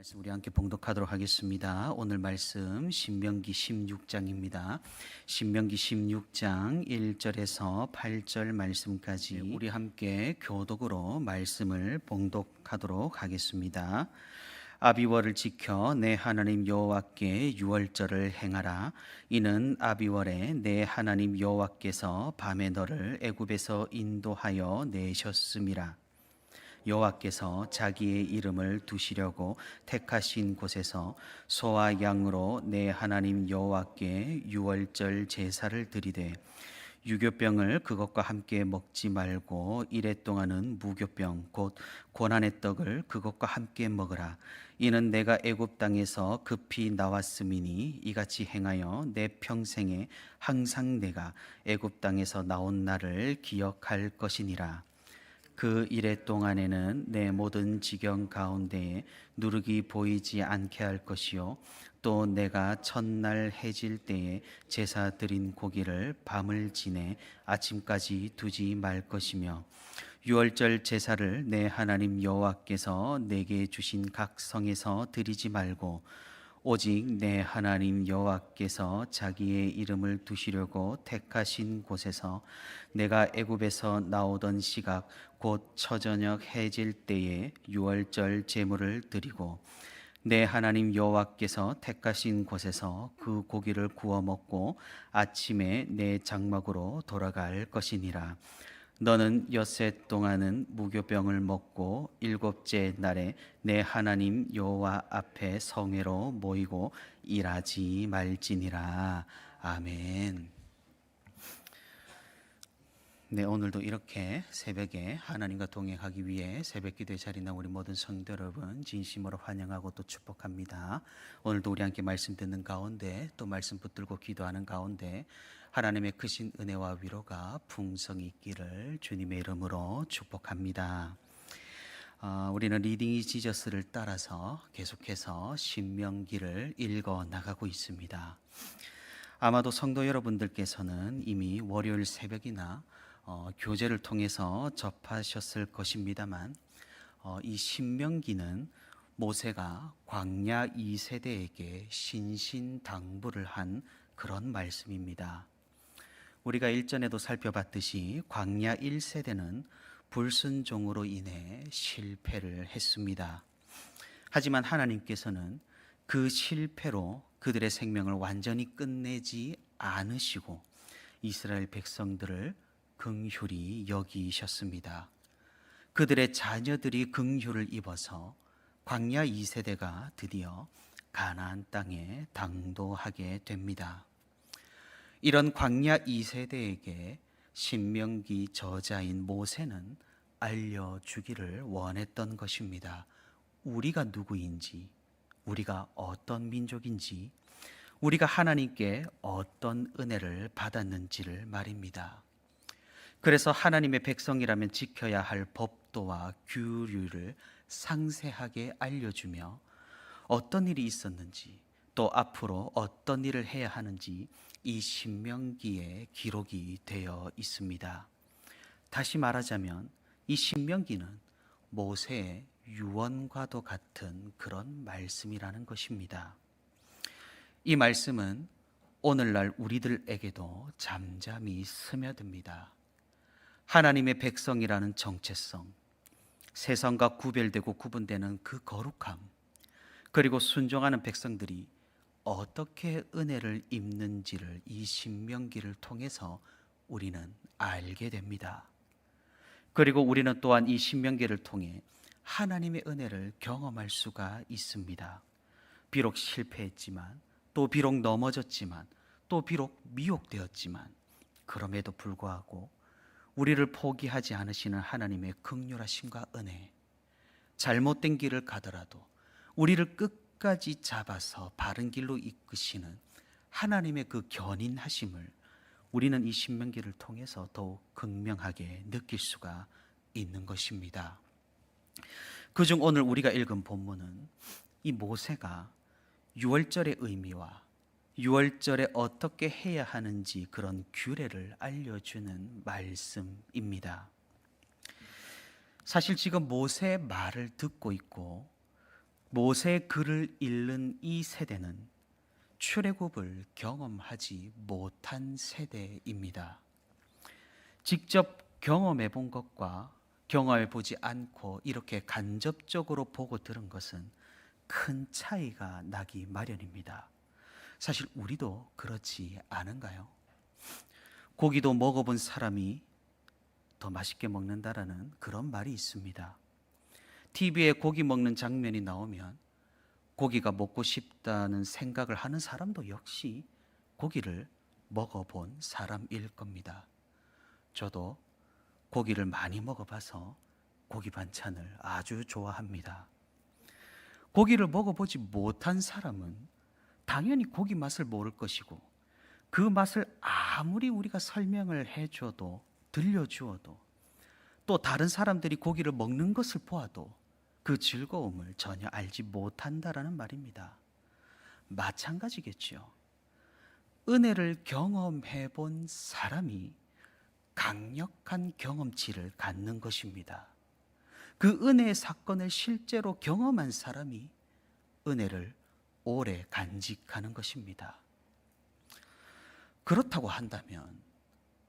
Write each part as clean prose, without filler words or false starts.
말씀 우리 함께 봉독하도록 하겠습니다. 오늘 말씀 신명기 16장입니다. 신명기 16장 1절에서 8절 말씀까지 우리 함께 교독으로 말씀을 봉독하도록 하겠습니다. 아비월을 지켜 내 하나님 여호와께 유월절을 행하라. 이는 아비월에 내 하나님 여호와께서 밤에 너를 애굽에서 인도하여 내셨음이라. 여호와께서 자기의 이름을 두시려고 택하신 곳에서 소와 양으로 내 하나님 여호와께 유월절 제사를 드리되 유교병을 그것과 함께 먹지 말고 이레 동안은 무교병 곧 고난의 떡을 그것과 함께 먹으라. 이는 내가 애굽 땅에서 급히 나왔음이니 이같이 행하여 내 평생에 항상 내가 애굽 땅에서 나온 날을 기억할 것이니라. 그 이래 동안에는 내 모든 지경 가운데에 누룩이 보이지 않게 할 것이요 또 내가 첫날 해질 때에 제사 드린 고기를 밤을 지내 아침까지 두지 말 것이며 유월절 제사를 내 하나님 여호와께서 내게 주신 각 성에서 드리지 말고 오직 내 하나님 여호와께서 자기의 이름을 두시려고 택하신 곳에서 내가 애굽에서 나오던 시각 곧 처저녁 해질 때에 유월절 제물을 드리고 내 하나님 여호와께서 택하신 곳에서 그 고기를 구워 먹고 아침에 내 장막으로 돌아갈 것이니라. 너는 엿새 동안은 무교병을 먹고 일곱째 날에 내 하나님 여호와 앞에 성회로 모이고 일하지 말지니라. 아멘. 네, 오늘도 이렇게 새벽에 하나님과 동행하기 위해 새벽 기도의 자리에 나온 우리 모든 성도 여러분 진심으로 환영하고 또 축복합니다. 오늘도 우리 함께 말씀 듣는 가운데 또 말씀 붙들고 기도하는 가운데 하나님의 크신 은혜와 위로가 풍성히 있기를 주님의 이름으로 축복합니다. 우리는 리딩 이 지저스를 따라서 계속해서 신명기를 읽어 나가고 있습니다. 아마도 성도 여러분들께서는 이미 월요일 새벽이나 교제를 통해서 접하셨을 것입니다만 이 신명기는 모세가 광야 2세대에게 신신당부를 한 그런 말씀입니다. 우리가 일전에도 살펴봤듯이 광야 1세대는 불순종으로 인해 실패를 했습니다. 하지만 하나님께서는 그 실패로 그들의 생명을 완전히 끝내지 않으시고 이스라엘 백성들을 긍휼히 여기셨습니다. 그들의 자녀들이 긍휼을 입어서 광야 2세대가 드디어 가나안 땅에 당도하게 됩니다. 이런 광야 2세대에게 신명기 저자인 모세는 알려주기를 원했던 것입니다. 우리가 누구인지, 우리가 어떤 민족인지, 우리가 하나님께 어떤 은혜를 받았는지를 말입니다. 그래서 하나님의 백성이라면 지켜야 할 법도와 규율을 상세하게 알려주며 어떤 일이 있었는지 또 앞으로 어떤 일을 해야 하는지 이 신명기에 기록이 되어 있습니다. 다시 말하자면 이 신명기는 모세의 유언과도 같은 그런 말씀이라는 것입니다. 이 말씀은 오늘날 우리들에게도 잠잠히 스며듭니다. 하나님의 백성이라는 정체성, 세상과 구별되고 구분되는 그 거룩함, 그리고 순종하는 백성들이 어떻게 은혜를 입는지를 이 신명기를 통해서 우리는 알게 됩니다. 그리고 우리는 또한 이 신명기를 통해 하나님의 은혜를 경험할 수가 있습니다. 비록 실패했지만, 또 비록 넘어졌지만, 또 비록 미혹되었지만, 그럼에도 불구하고 우리를 포기하지 않으시는 하나님의 긍휼하심과 은혜, 잘못된 길을 가더라도 우리를 끝까지 잡아서 바른 길로 이끄시는 하나님의 그 견인하심을 우리는 이 신명기를 통해서 더욱 극명하게 느낄 수가 있는 것입니다. 그중 오늘 우리가 읽은 본문은 이 모세가 유월절의 의미와 유월절에 어떻게 해야 하는지 그런 규례를 알려주는 말씀입니다. 사실 지금 모세의 말을 듣고 있고 모세의 글을 읽는 이 세대는 출애굽을 경험하지 못한 세대입니다. 직접 경험해 본 것과 경험해 보지 않고 이렇게 간접적으로 보고 들은 것은 큰 차이가 나기 마련입니다. 사실 우리도 그렇지 않은가요? 고기도 먹어본 사람이 더 맛있게 먹는다라는 그런 말이 있습니다. TV에 고기 먹는 장면이 나오면 고기가 먹고 싶다는 생각을 하는 사람도 역시 고기를 먹어본 사람일 겁니다. 저도 고기를 많이 먹어봐서 고기 반찬을 아주 좋아합니다. 고기를 먹어보지 못한 사람은 당연히 고기 맛을 모를 것이고, 그 맛을 아무리 우리가 설명을 해줘도, 들려주어도, 또 다른 사람들이 고기를 먹는 것을 보아도 그 즐거움을 전혀 알지 못한다라는 말입니다. 마찬가지겠지요. 은혜를 경험해 본 사람이 강력한 경험치를 갖는 것입니다. 그 은혜의 사건을 실제로 경험한 사람이 은혜를 오래 간직하는 것입니다. 그렇다고 한다면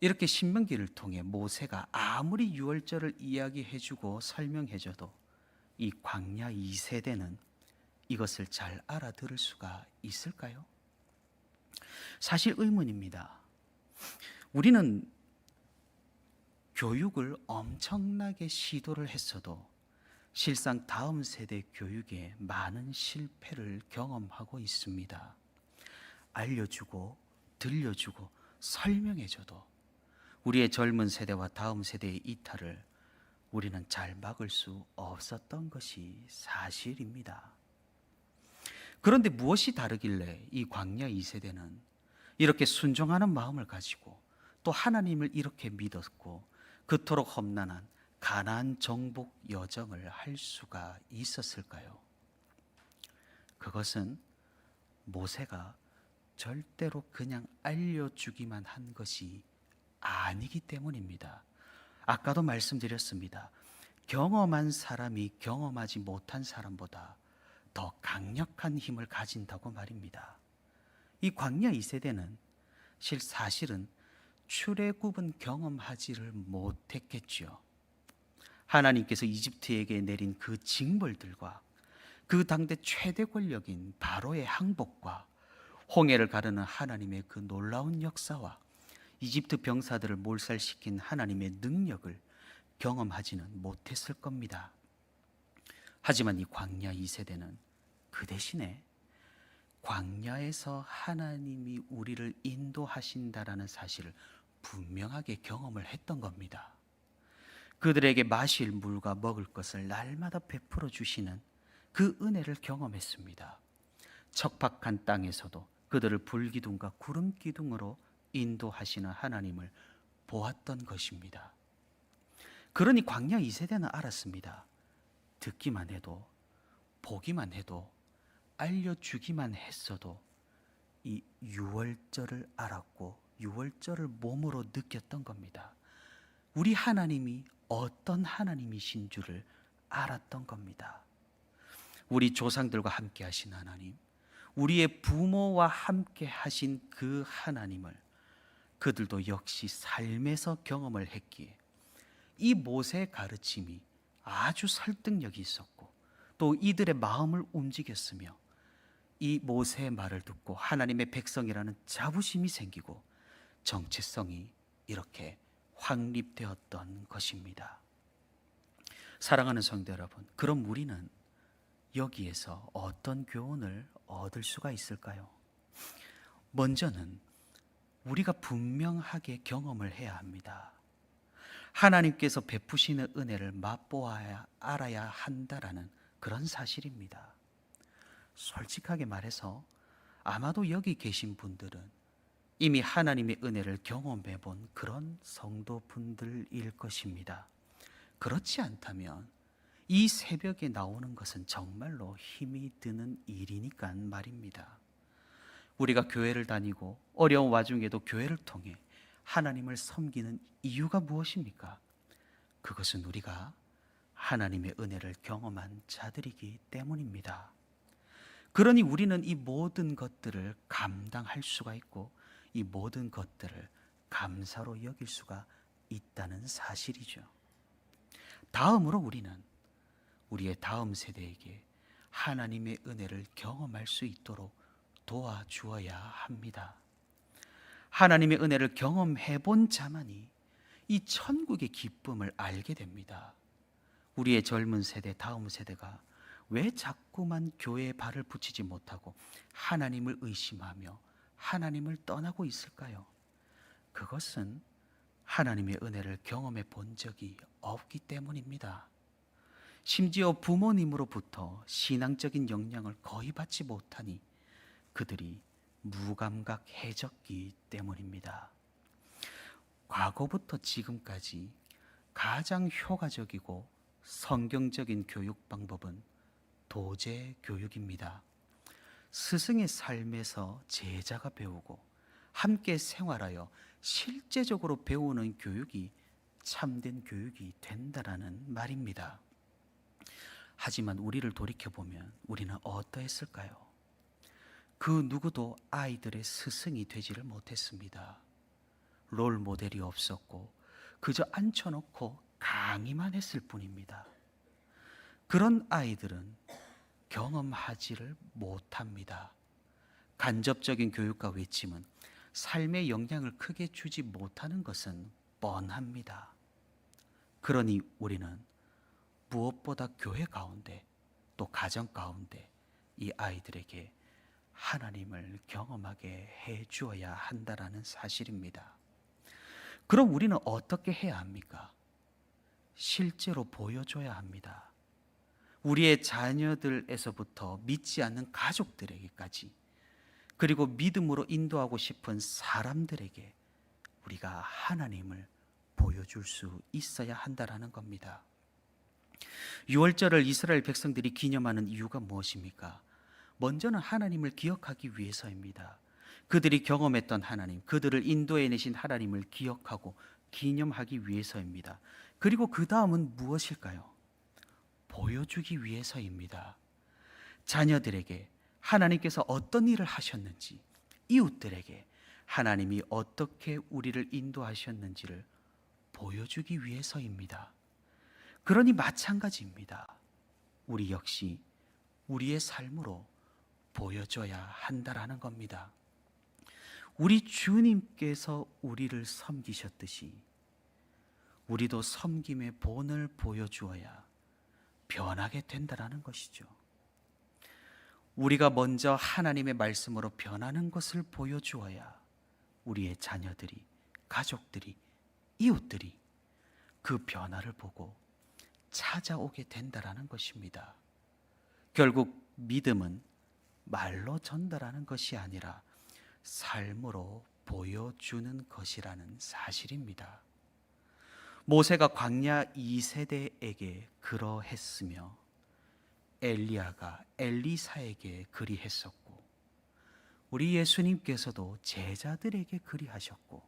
이렇게 신명기를 통해 모세가 아무리 유월절을 이야기해주고 설명해줘도 이 광야 2세대는 이것을 잘 알아들을 수가 있을까요? 사실 의문입니다. 우리는 교육을 엄청나게 시도를 했어도 실상 다음 세대 교육에 많은 실패를 경험하고 있습니다. 알려주고 들려주고 설명해줘도 우리의 젊은 세대와 다음 세대의 이탈을 우리는 잘 막을 수 없었던 것이 사실입니다. 그런데 무엇이 다르길래 이 광야 2세대는 이렇게 순종하는 마음을 가지고 또 하나님을 이렇게 믿었고 그토록 험난한 가나안 정복 여정을 할 수가 있었을까요? 그것은 모세가 절대로 그냥 알려주기만 한 것이 아니기 때문입니다. 아까도 말씀드렸습니다. 경험한 사람이 경험하지 못한 사람보다 더 강력한 힘을 가진다고 말입니다. 이 광야 2세대는 사실은 출애굽은 경험하지를 못했겠죠. 하나님께서 이집트에게 내린 그 징벌들과 그 당대 최대 권력인 바로의 항복과 홍해를 가르는 하나님의 그 놀라운 역사와 이집트 병사들을 몰살시킨 하나님의 능력을 경험하지는 못했을 겁니다. 하지만 이 광야 2세대는 그 대신에 광야에서 하나님이 우리를 인도하신다라는 사실을 분명하게 경험을 했던 겁니다. 그들에게 마실 물과 먹을 것을 날마다 베풀어 주시는 그 은혜를 경험했습니다. 척박한 땅에서도 그들을 불기둥과 구름기둥으로 인도하시는 하나님을 보았던 것입니다. 그러니 광야 2세대는 알았습니다. 듣기만 해도 보기만 해도 알려주기만 했어도 이 유월절을 알았고 유월절을 몸으로 느꼈던 겁니다. 우리 하나님이 어떤 하나님이신 줄을 알았던 겁니다. 우리 조상들과 함께 하신 하나님, 우리의 부모와 함께 하신 그 하나님을 그들도 역시 삶에서 경험을 했기에 이 모세의 가르침이 아주 설득력이 있었고 또 이들의 마음을 움직였으며 이 모세의 말을 듣고 하나님의 백성이라는 자부심이 생기고 정체성이 이렇게 확립되었던 것입니다. 사랑하는 성도 여러분, 그럼 우리는 여기에서 어떤 교훈을 얻을 수가 있을까요? 먼저는 우리가 분명하게 경험을 해야 합니다. 하나님께서 베푸시는 은혜를 맛보아야 알아야 한다라는 그런 사실입니다. 솔직하게 말해서 아마도 여기 계신 분들은 이미 하나님의 은혜를 경험해 본 그런 성도분들일 것입니다. 그렇지 않다면 이 새벽에 나오는 것은 정말로 힘이 드는 일이니까 말입니다. 우리가 교회를 다니고 어려운 와중에도 교회를 통해 하나님을 섬기는 이유가 무엇입니까? 그것은 우리가 하나님의 은혜를 경험한 자들이기 때문입니다. 그러니 우리는 이 모든 것들을 감당할 수가 있고 이 모든 것들을 감사로 여길 수가 있다는 사실이죠. 다음으로 우리는 우리의 다음 세대에게 하나님의 은혜를 경험할 수 있도록 도와주어야 합니다. 하나님의 은혜를 경험해 본 자만이 이 천국의 기쁨을 알게 됩니다. 우리의 젊은 세대, 다음 세대가 왜 자꾸만 교회에 발을 붙이지 못하고 하나님을 의심하며 하나님을 떠나고 있을까요? 그것은 하나님의 은혜를 경험해 본 적이 없기 때문입니다. 심지어 부모님으로부터 신앙적인 영향을 거의 받지 못하니 그들이 무감각해졌기 때문입니다. 과거부터 지금까지 가장 효과적이고 성경적인 교육 방법은 도제 교육입니다. 스승의 삶에서 제자가 배우고 함께 생활하여 실제적으로 배우는 교육이 참된 교육이 된다라는 말입니다. 하지만 우리를 돌이켜보면 우리는 어떠했을까요? 그 누구도 아이들의 스승이 되지를 못했습니다. 롤 모델이 없었고 그저 앉혀놓고 강의만 했을 뿐입니다. 그런 아이들은 경험하지를 못합니다. 간접적인 교육과 외침은 삶에 영향을 크게 주지 못하는 것은 뻔합니다. 그러니 우리는 무엇보다 교회 가운데 또 가정 가운데 이 아이들에게 하나님을 경험하게 해 주어야 한다라는 사실입니다. 그럼 우리는 어떻게 해야 합니까? 실제로 보여줘야 합니다. 우리의 자녀들에서부터 믿지 않는 가족들에게까지 그리고 믿음으로 인도하고 싶은 사람들에게 우리가 하나님을 보여줄 수 있어야 한다라는 겁니다. 유월절을 이스라엘 백성들이 기념하는 이유가 무엇입니까? 먼저는 하나님을 기억하기 위해서입니다. 그들이 경험했던 하나님, 그들을 인도해내신 하나님을 기억하고 기념하기 위해서입니다. 그리고 그 다음은 무엇일까요? 보여주기 위해서입니다. 자녀들에게 하나님께서 어떤 일을 하셨는지, 이웃들에게 하나님이 어떻게 우리를 인도하셨는지를 보여주기 위해서입니다. 그러니 마찬가지입니다. 우리 역시 우리의 삶으로 보여줘야 한다라는 겁니다. 우리 주님께서 우리를 섬기셨듯이 우리도 섬김의 본을 보여주어야 변하게 된다라는 것이죠. 우리가 먼저 하나님의 말씀으로 변하는 것을 보여주어야 우리의 자녀들이, 가족들이, 이웃들이 그 변화를 보고 찾아오게 된다라는 것입니다. 결국 믿음은 말로 전달하는 것이 아니라 삶으로 보여주는 것이라는 사실입니다. 모세가 광야 2세대에게 그러했으며 엘리야가 엘리사에게 그리했었고 우리 예수님께서도 제자들에게 그리하셨고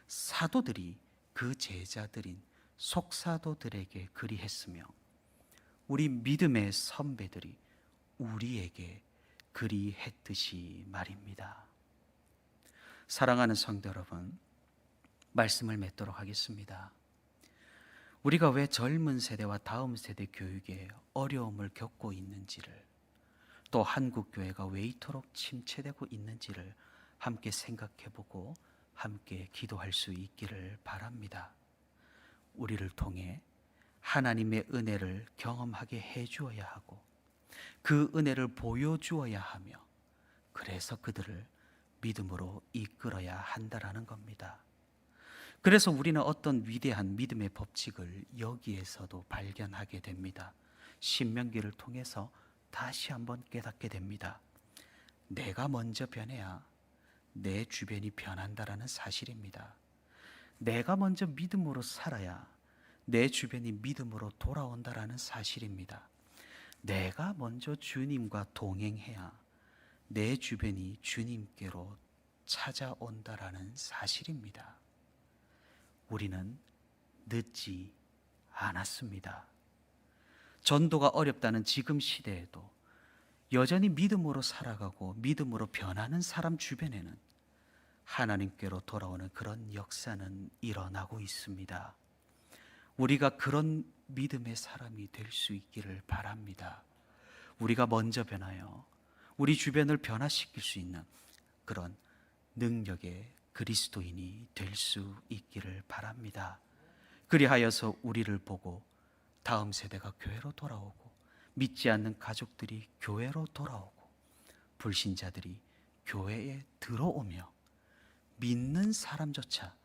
사도들이 그 제자들인 속사도들에게 그리했으며 우리 믿음의 선배들이 우리에게 그리했듯이 말입니다. 사랑하는 성도 여러분, 말씀을 맺도록 하겠습니다. 우리가 왜 젊은 세대와 다음 세대 교육에 어려움을 겪고 있는지를, 또 한국 교회가 왜 이토록 침체되고 있는지를 함께 생각해보고 함께 기도할 수 있기를 바랍니다. 우리를 통해 하나님의 은혜를 경험하게 해주어야 하고 그 은혜를 보여주어야 하며 그래서 그들을 믿음으로 이끌어야 한다라는 겁니다. 그래서 우리는 어떤 위대한 믿음의 법칙을 여기에서도 발견하게 됩니다. 신명기를 통해서 다시 한번 깨닫게 됩니다. 내가 먼저 변해야 내 주변이 변한다라는 사실입니다. 내가 먼저 믿음으로 살아야 내 주변이 믿음으로 돌아온다라는 사실입니다. 내가 먼저 주님과 동행해야 내 주변이 주님께로 찾아온다라는 사실입니다. 우리는 늦지 않았습니다. 전도가 어렵다는 지금 시대에도 여전히 믿음으로 살아가고 믿음으로 변하는 사람 주변에는 하나님께로 돌아오는 그런 역사는 일어나고 있습니다. 우리가 그런 믿음의 사람이 될 수 있기를 바랍니다. 우리가 먼저 변하여 우리 주변을 변화시킬 수 있는 그런 능력의 그리스도인이 될 수 있기를 바랍니다. 그리하여서 우리를 보고 다음 세대가 교회로 돌아오고, 믿지 않는 가족들이 교회로 돌아오고, 불신자들이 교회에 들어오며 믿는 사람조차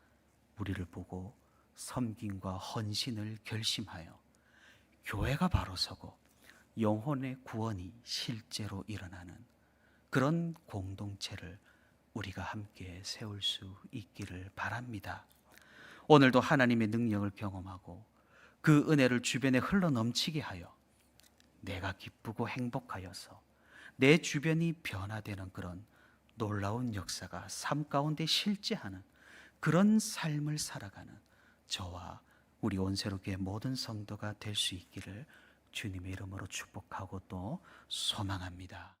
우리를 보고 섬김과 헌신을 결심하여 교회가 바로 서고 영혼의 구원이 실제로 일어나는 그런 공동체를 우리가 함께 세울 수 있기를 바랍니다. 오늘도 하나님의 능력을 경험하고 그 은혜를 주변에 흘러넘치게 하여 내가 기쁘고 행복하여서 내 주변이 변화되는 그런 놀라운 역사가 삶 가운데 실제하는 그런 삶을 살아가는 저와 우리 온세로교회 모든 성도가 될 수 있기를 주님의 이름으로 축복하고 또 소망합니다.